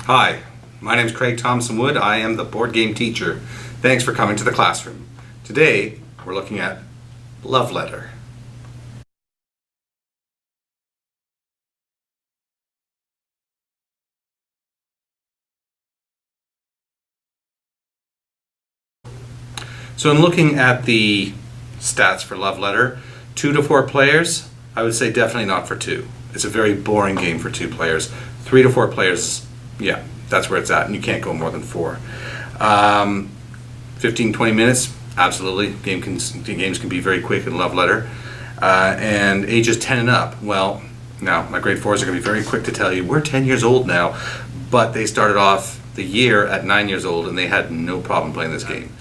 Hi, my name is Craig Thompson Wood. I am the board game teacher. Thanks for coming to the classroom. Today, we're looking at Love Letter. So in looking at the stats for Love Letter, 2 to 4 players, I would say definitely not for 2. It's a very boring game for 2 players. 3 to 4 players, yeah, that's where it's at, and you can't go more than 4. 15-20 minutes, absolutely. Games can be very quick in Love Letter. And ages 10 and up, well, now my grade 4s are going to be very quick to tell you we're 10 years old now, but they started off the year at 9 years old and they had no problem playing this game.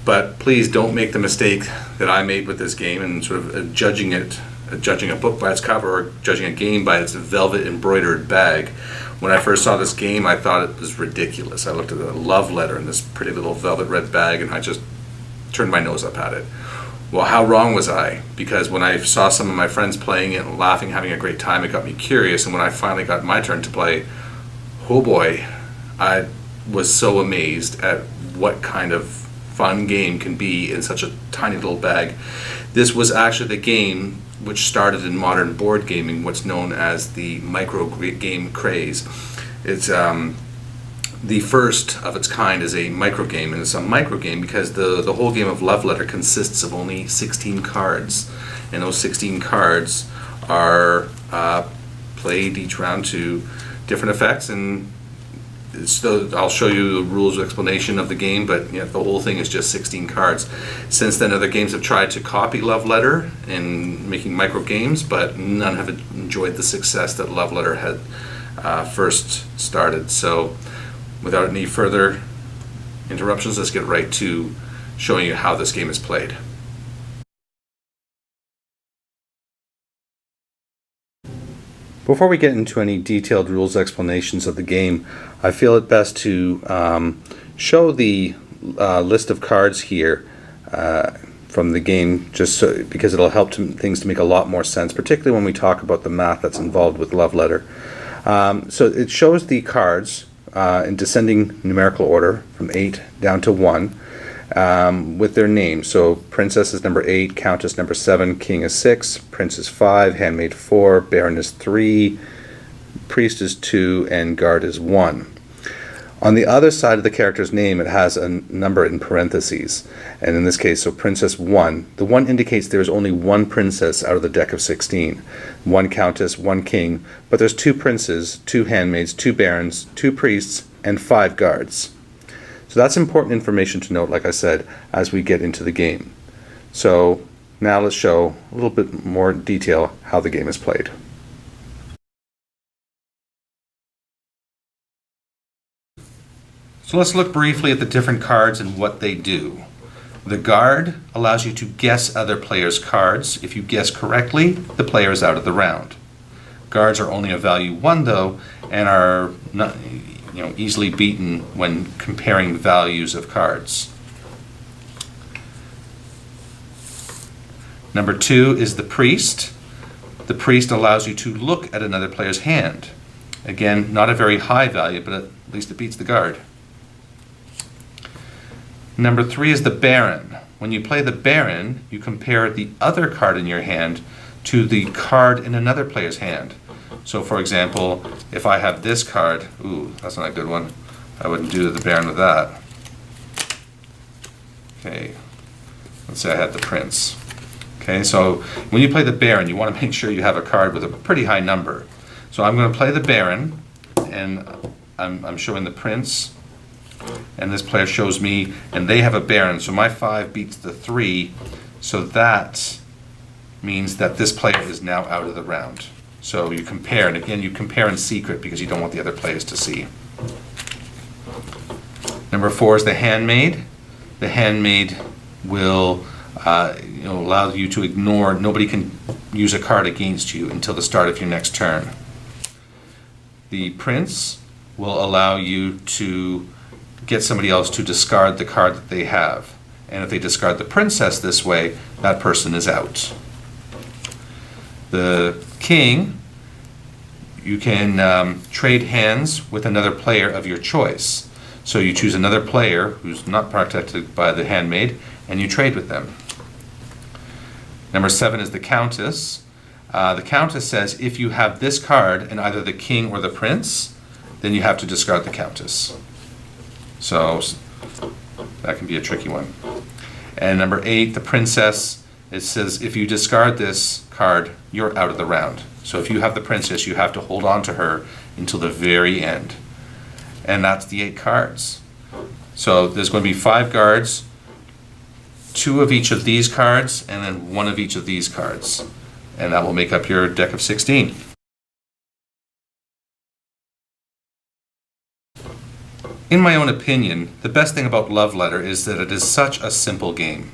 But please don't make the mistake that I made with this game and sort of judging a book by its cover or judging a game by its velvet embroidered bag. When I first saw this game, I thought it was ridiculous. I looked at the Love Letter in this pretty little velvet red bag and I just turned my nose up at it. Well, how wrong was I? Because when I saw some of my friends playing it, laughing, having a great time, it got me curious. And when I finally got my turn to play, oh boy, I was so amazed at what kind of fun game can be in such a tiny little bag. This was actually the game which started in modern board gaming, what's known as the micro game craze. It's the first of its kind is a micro game, and it's a micro game because the whole game of Love Letter consists of only 16 cards, and those 16 cards are played each round to different effects. And I'll show you the rules explanation of the game, but the whole thing is just 16 cards. Since then, other games have tried to copy Love Letter in making micro games, but none have enjoyed the success that Love Letter had first started. So without any further interruptions, let's get right to showing you how this game is played. Before we get into any detailed rules explanations of the game, I feel it best to show the list of cards here from the game, just so, because it'll help things to make a lot more sense, particularly when we talk about the math that's involved with Love Letter. So it shows the cards in descending numerical order from 8 down to 1 with their names. So Princess is number 8, Countess number 7, King is 6, Prince is 5, Handmaid 4, Baron is 3, Priest is 2, and Guard is 1. On the other side of the character's name, it has a number in parentheses, and in this case, so Princess 1. The 1 indicates there is only one princess out of the deck of 16. 1 countess, 1 king, but there's 2 princes, 2 handmaids, 2 barons, 2 priests, and 5 guards. So that's important information to note, like I said, as we get into the game. So now let's show a little bit more detail how the game is played. So let's look briefly at the different cards and what they do. The guard allows you to guess other players' cards. If you guess correctly, the player is out of the round. Guards are only a value 1 though, and are not, easily beaten when comparing values of cards. Number 2 is the priest. The priest allows you to look at another player's hand. Again, not a very high value, but at least it beats the guard. Number 3 is the Baron. When you play the Baron, you compare the other card in your hand to the card in another player's hand. So for example, if I have this card, ooh, that's not a good one. I wouldn't do the Baron with that. Okay, let's say I had the Prince. Okay, so when you play the Baron, you want to make sure you have a card with a pretty high number. So I'm going to play the Baron, and I'm showing the Prince, and this player shows me, and they have a Baron, so my 5 beats the 3, so that means that this player is now out of the round. So you compare, and again you compare in secret because you don't want the other players to see. Number 4 is the Handmaid. The Handmaid will allow you to ignore, nobody can use a card against you until the start of your next turn. The Prince will allow you to get somebody else to discard the card that they have. And if they discard the Princess this way, that person is out. The King, you can trade hands with another player of your choice. So you choose another player who's not protected by the handmaid, and you trade with them. Number 7 is the Countess. The Countess says if you have this card in either the king or the prince, then you have to discard the Countess. So that can be a tricky one. And number 8, the Princess, it says if you discard this card, you're out of the round. So if you have the Princess, you have to hold on to her until the very end. And that's the 8 cards. So there's going to be 5 guards, 2 of each of these cards, and then 1 of each of these cards. And that will make up your deck of 16. In my own opinion, the best thing about Love Letter is that it is such a simple game.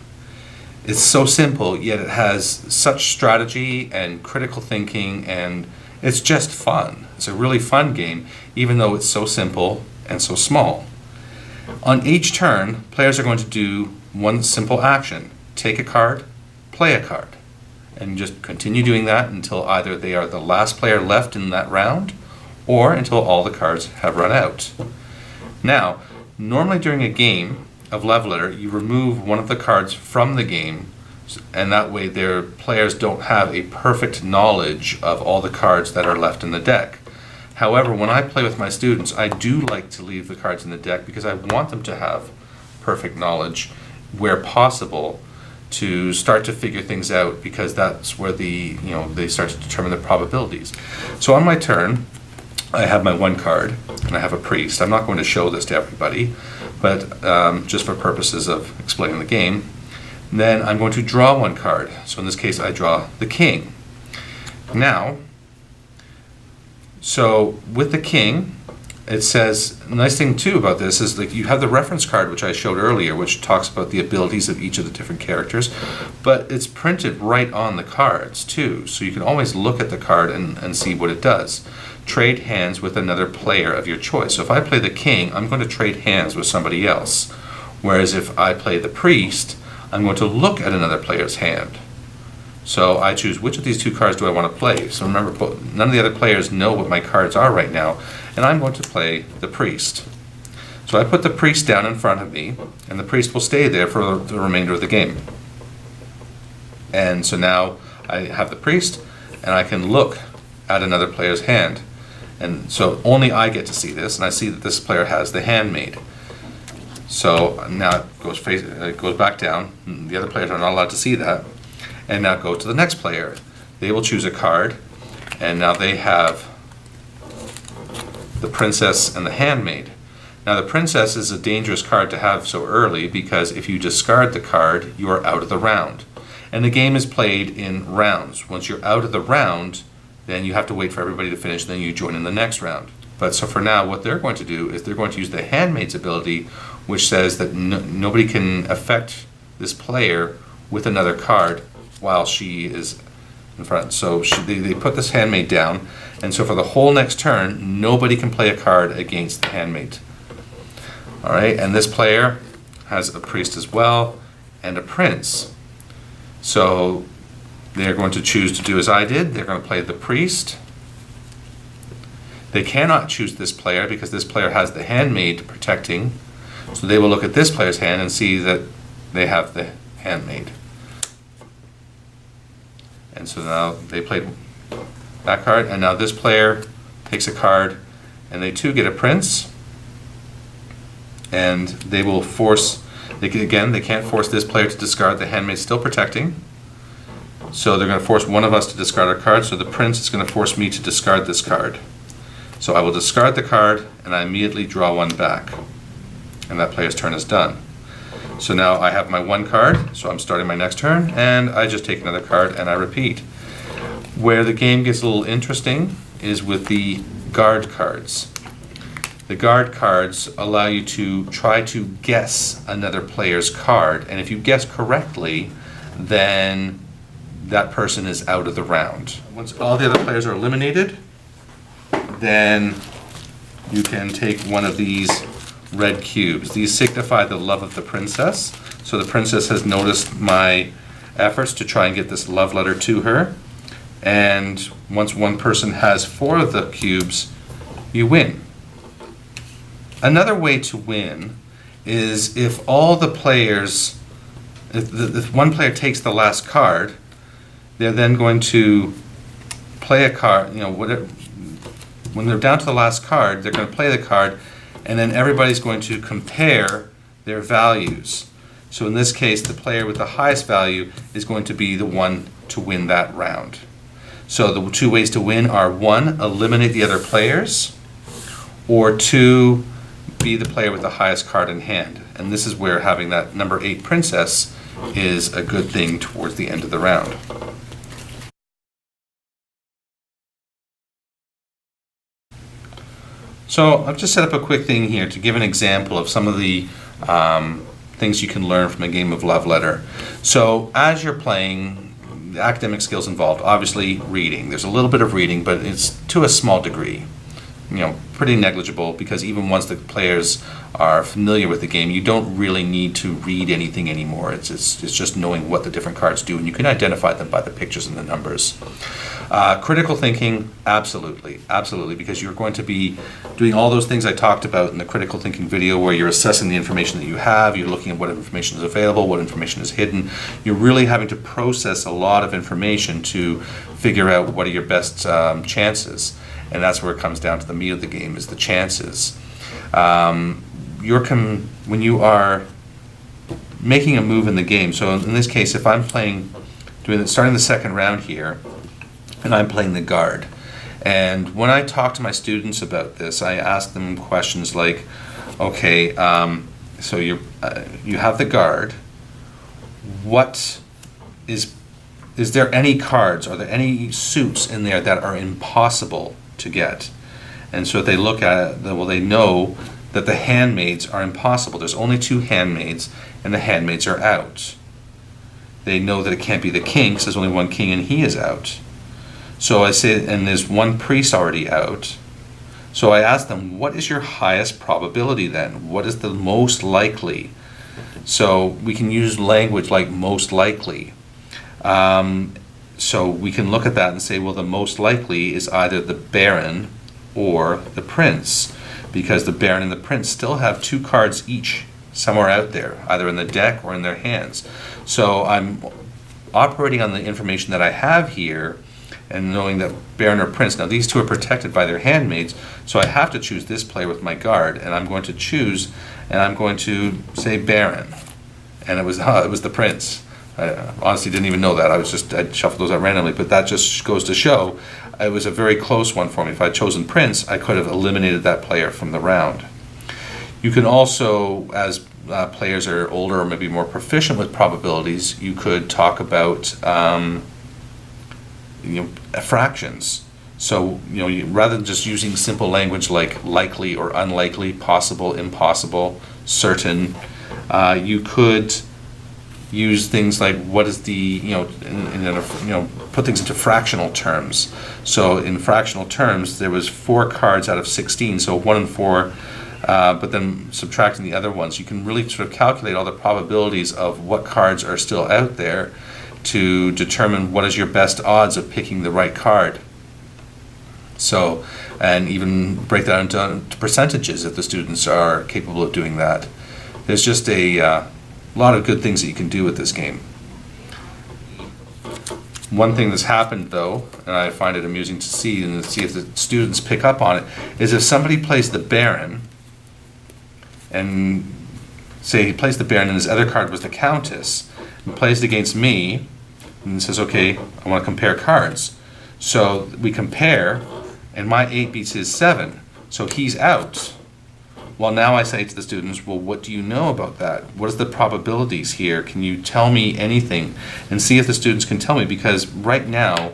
It's so simple, yet it has such strategy and critical thinking, and it's just fun. It's a really fun game, even though it's so simple and so small. On each turn, players are going to do one simple action. Take a card, play a card. And just continue doing that until either they are the last player left in that round, or until all the cards have run out. Now, normally during a game of Love Letter, you remove one of the cards from the game, and that way their players don't have a perfect knowledge of all the cards that are left in the deck. However, when I play with my students, I do like to leave the cards in the deck because I want them to have perfect knowledge where possible to start to figure things out, because that's where they start to determine the probabilities. So on my turn, I have my 1 card, and I have a priest. I'm not going to show this to everybody, but just for purposes of explaining the game. Then I'm going to draw 1 card. So in this case, I draw the king. Now, so with the king, it says, the nice thing too about this is like you have the reference card, which I showed earlier, which talks about the abilities of each of the different characters, but it's printed right on the cards too, so you can always look at the card and see what it does. Trade hands with another player of your choice. So if I play the king, I'm going to trade hands with somebody else, whereas if I play the priest, I'm going to look at another player's hand. So I choose which of these 2 cards do I want to play. So remember, none of the other players know what my cards are right now, and I'm going to play the priest. So I put the priest down in front of me, and the priest will stay there for the remainder of the game. And so now I have the priest, and I can look at another player's hand. And so only I get to see this, and I see that this player has the handmaid. So now it goes back down. The other players are not allowed to see that. And now go to the next player. They will choose a card, and now they have the princess and the handmaid. Now the princess is a dangerous card to have so early, because if you discard the card, you are out of the round. And the game is played in rounds. Once you're out of the round, then you have to wait for everybody to finish, then you join in the next round. But so for now, what they're going to do is they're going to use the handmaid's ability, which says that nobody can affect this player with another card while she is in front. So they put this handmaid down, and so for the whole next turn, nobody can play a card against the handmaid. All right, and this player has a priest as well, and a prince. So they're going to choose to do as I did. They're going to play the priest. They cannot choose this player because this player has the handmaid protecting. So they will look at this player's hand and see that they have the handmaid. And so now they played that card, and now this player takes a card, and they too get a prince. And they will force, they can't force this player to discard. The handmaid's still protecting. So they're going to force one of us to discard our card, so the prince is going to force me to discard this card. So I will discard the card, and I immediately draw 1 back. And that player's turn is done. So now I have my 1 card, so I'm starting my next turn, and I just take another card and I repeat. Where the game gets a little interesting is with the guard cards. The guard cards allow you to try to guess another player's card, and if you guess correctly, then that person is out of the round. Once all the other players are eliminated, then you can take one of these red cubes. These signify the love of the princess. So the princess has noticed my efforts to try and get this love letter to her. and once one person has 4 of the cubes, you win. Another way to win is if all the players, if one player takes the last card, they're then going to play a card, whatever, when they're down to the last card, they're going to play the card, and then everybody's going to compare their values. So in this case, the player with the highest value is going to be the one to win that round. So the 2 ways to win are 1, eliminate the other players, or 2, be the player with the highest card in hand. And this is where having that number 8 princess is a good thing towards the end of the round. So I've just set up a quick thing here to give an example of some of the things you can learn from a game of Love Letter. So as you're playing, the academic skills involved, obviously reading. There's a little bit of reading, but it's to a small degree. Pretty negligible, because even once the players are familiar with the game, you don't really need to read anything anymore. It's just knowing what the different cards do, and you can identify them by the pictures and the numbers. Critical thinking, absolutely, because you're going to be doing all those things I talked about in the critical thinking video, where you're assessing the information that you have, you're looking at what information is available, what information is hidden. You're really having to process a lot of information to figure out what are your best chances. And that's where it comes down to the meat of the game, is the chances. When you are making a move in the game, so in this case, if I'm starting the second round here, and I'm playing the guard, and when I talk to my students about this, I ask them questions like, okay, so you have the guard. What is there any cards? Are there any suits in there that are impossible to get? And so if they look at it, well, they know that the handmaids are impossible. There's only 2 handmaids, and the handmaids are out. They know that it can't be the king, because there's only 1 king and he is out. So I say, and there's 1 priest already out. So I ask them, what is your highest probability then? What is the most likely? So we can use language like most likely. So we can look at that and say, well, the most likely is either the Baron or the Prince, because the Baron and the Prince still have 2 cards each somewhere out there, either in the deck or in their hands. So I'm operating on the information that I have here, and knowing that Baron or Prince, now these 2 are protected by their handmaids, so I have to choose this player with my guard, and I'm going to choose, and I'm going to say Baron, and it was the Prince. I honestly didn't even know that. I shuffled those out randomly, but that just goes to show it was a very close one for me. If I'd chosen Prince, I could have eliminated that player from the round. You can also, as players are older or maybe more proficient with probabilities, you could talk about fractions. So rather than just using simple language like likely or unlikely, possible, impossible, certain, you could use things like what is the put things into fractional terms. So in fractional terms, there was 4 cards out of 16, so 1 and 4, but then subtracting the other ones, you can really sort of calculate all the probabilities of what cards are still out there to determine what is your best odds of picking the right card. So, and even break that into percentages if the students are capable of doing that. There's just a lot of good things that you can do with this game. One thing that's happened though, and I find it amusing to see, and to see if the students pick up on it, is if somebody plays the Baron, and say he plays the Baron and his other card was the Countess, and plays it against me, and says, okay, I want to compare cards. So we compare, and my 8 beats his 7, so he's out. Well, now I say to the students, well, what do you know about that? What is the probabilities here? Can you tell me anything? And see if the students can tell me, because right now,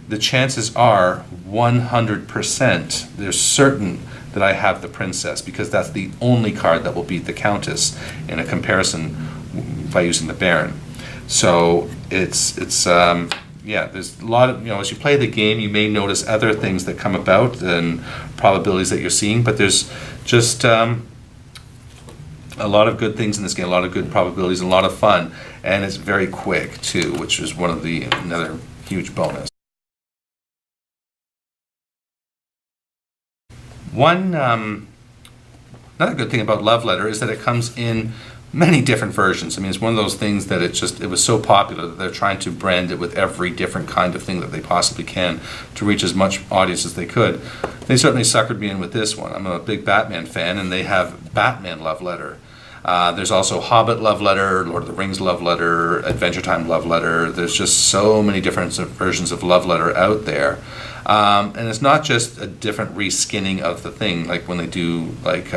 the chances are 100%, they're certain that I have the Princess, because that's the only card that will beat the Countess in a comparison by using the Baron. So there's a lot of, as you play the game, you may notice other things that come about and probabilities that you're seeing, but there's just a lot of good things in this game, a lot of good probabilities, and a lot of fun, and it's very quick too, which is another huge bonus. One another good thing about Love Letter is that it comes in many different versions. I mean, it's one of those things that it was so popular that they're trying to brand it with every different kind of thing that they possibly can to reach as much audience as they could. They certainly suckered me in with this one. I'm a big Batman fan, and they have Batman Love Letter. There's also Hobbit Love Letter, Lord of the Rings Love Letter, Adventure Time Love Letter. There's just so many different versions of Love Letter out there. And it's not just a different reskinning of the thing, like when they do, like,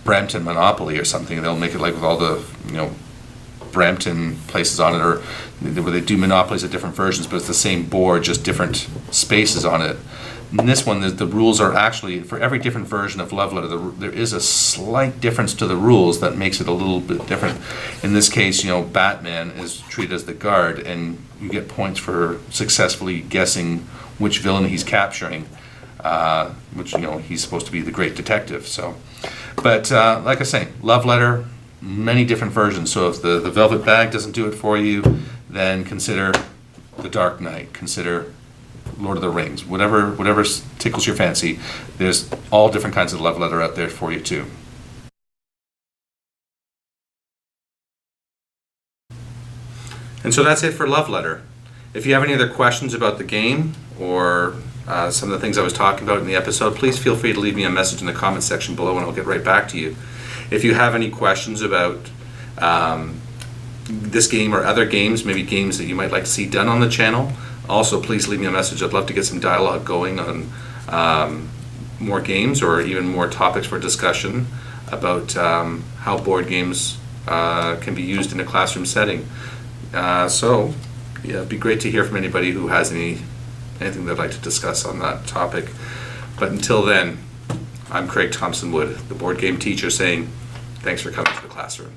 Brampton Monopoly or something. They'll make it like with all the, Brampton places on it, or where they do Monopolies at different versions, but it's the same board, just different spaces on it. In this one, the rules are actually, for every different version of Love Letter, there is a slight difference to the rules that makes it a little bit different. In this case, Batman is treated as the guard, and you get points for successfully guessing which villain he's capturing, which, he's supposed to be the great detective. So, but like I say, Love Letter, many different versions. So if the Velvet Bag doesn't do it for you, then consider The Dark Knight, consider Lord of the Rings, whatever tickles your fancy. There's all different kinds of Love Letter out there for you too. And so that's it for Love Letter. If you have any other questions about the game or some of the things I was talking about in the episode, please feel free to leave me a message in the comment section below and I'll get right back to you. If you have any questions about this game or other games, maybe games that you might like to see done on the channel, also please leave me a message. I'd love to get some dialogue going on more games or even more topics for discussion about how board games can be used in a classroom setting. So yeah, it'd be great to hear from anybody who has anything they'd like to discuss on that topic. But until then, I'm Craig Thompson Wood, the board game teacher, saying thanks for coming to the classroom.